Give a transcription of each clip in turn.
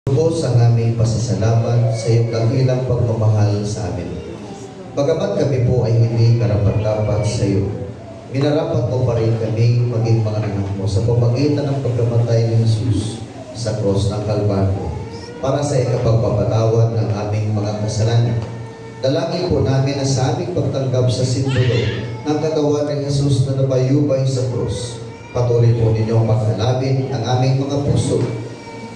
Lubos ang aming pasasalamat sa iyong dakilang pagmamahal sa amin. Bagamat kami po ay hindi karapat-dapat sa iyo, minarapat mo pa rin kami maging mga anak mo sa pamagitan ng pagkamatay ni Jesus sa krus ng Kalbaryo para sa ikapagpapatawad ng aming mga kasalanan. Dalangin po namin na sa aming pagtanggap sa simbolo ng katawan ni Jesus na nabayubay sa krus, patuloy po ninyong maghalabin ang aming mga puso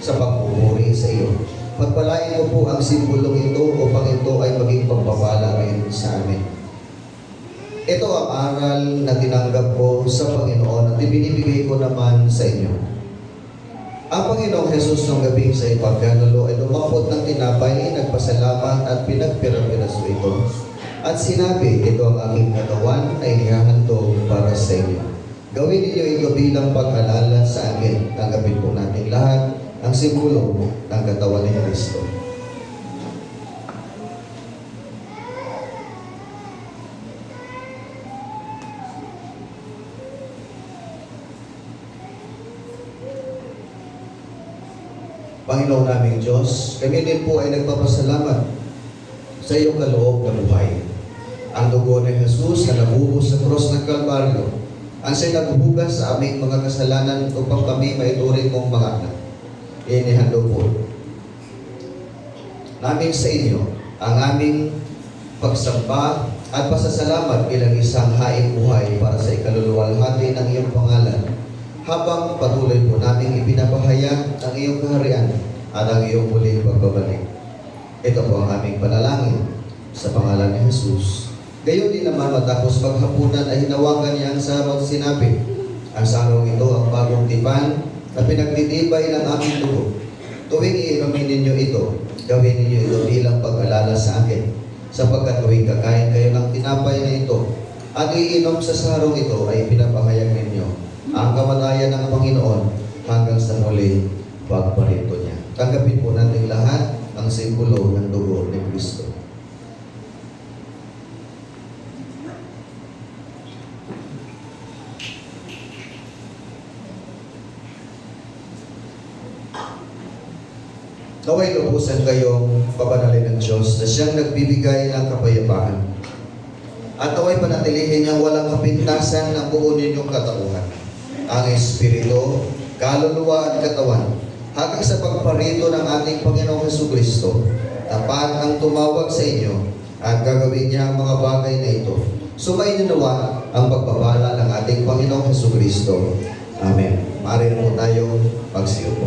sa pagpupuri sa iyo. Pagpalain mo po ang simbolong ito upang ito ay maging pagpapala ngayon sa amin. Ito ang aral na tinanggap ko sa Panginoon at ibinibigay ko naman sa inyo. Ang Panginoong Jesus ng gabing sa ipagkanulo ay lumapot ng tinapay, nagpasalamat at pinagpirapiraso ito. At sinabi, ito ang aking katawan ay inihahandog para sa inyo. Gawin ninyo ito bilang pag-alala sa akin. Tanggapin po natin lahat ang simbolo ng katawan ni Kristo. Panginoon naming Diyos, kami din po ay nagpapasalamat sa iyong kaloob na buhay. Ang dugo ni Jesus na nabuhos sa krus ng Kalbaryo, ang siya'y naghuhugas sa aming mga kasalanan upang kami maituring mong mga anak. Inihandog po namin sa inyo ang aming pagsamba at pasasalamat bilang isang haing buhay para sa ikaluluwalhati ng iyong pangalan, habang patuloy po namin ipinapahayag ang iyong kaharian at ang iyong muling pagbabalik. Ito po ang aming panalangin sa pangalan ni Jesus. Gayon din naman matapos maghapunan ay hinawakan niya ang sarong sinabi, ang sarong ito ang bagong tipan na pinagtitibay ng aming dugo. Tuwing iinumin ninyo ito, gawin ninyo ito bilang pag-alala sa akin, sapagkat tuwing kakain kayo ng tinapay na ito at iinom sa sarong ito ay pinapahayag ninyo ang kamatayan ng Panginoon hanggang sa muling pagparito niya. Tanggapin po natin lahat ang simbolo ng dugo ni Kristo. Naway lubusan kayong pabanalin ng Diyos na siyang nagbibigay ng kapayapaan. At naway panatilihin niyang walang kapintasan ng buo ninyong katauhan, ang Espiritu, kaluluwa at katawan, hanggang sa pagparito ng ating Panginoong Jesucristo. Tapat ang tumawag sa inyo at gagawin niya ang mga bagay na ito. Sumayin niyo nawa ang pagpapala ng ating Panginoong Jesucristo. Amen. Maaari mo tayong magsiupo.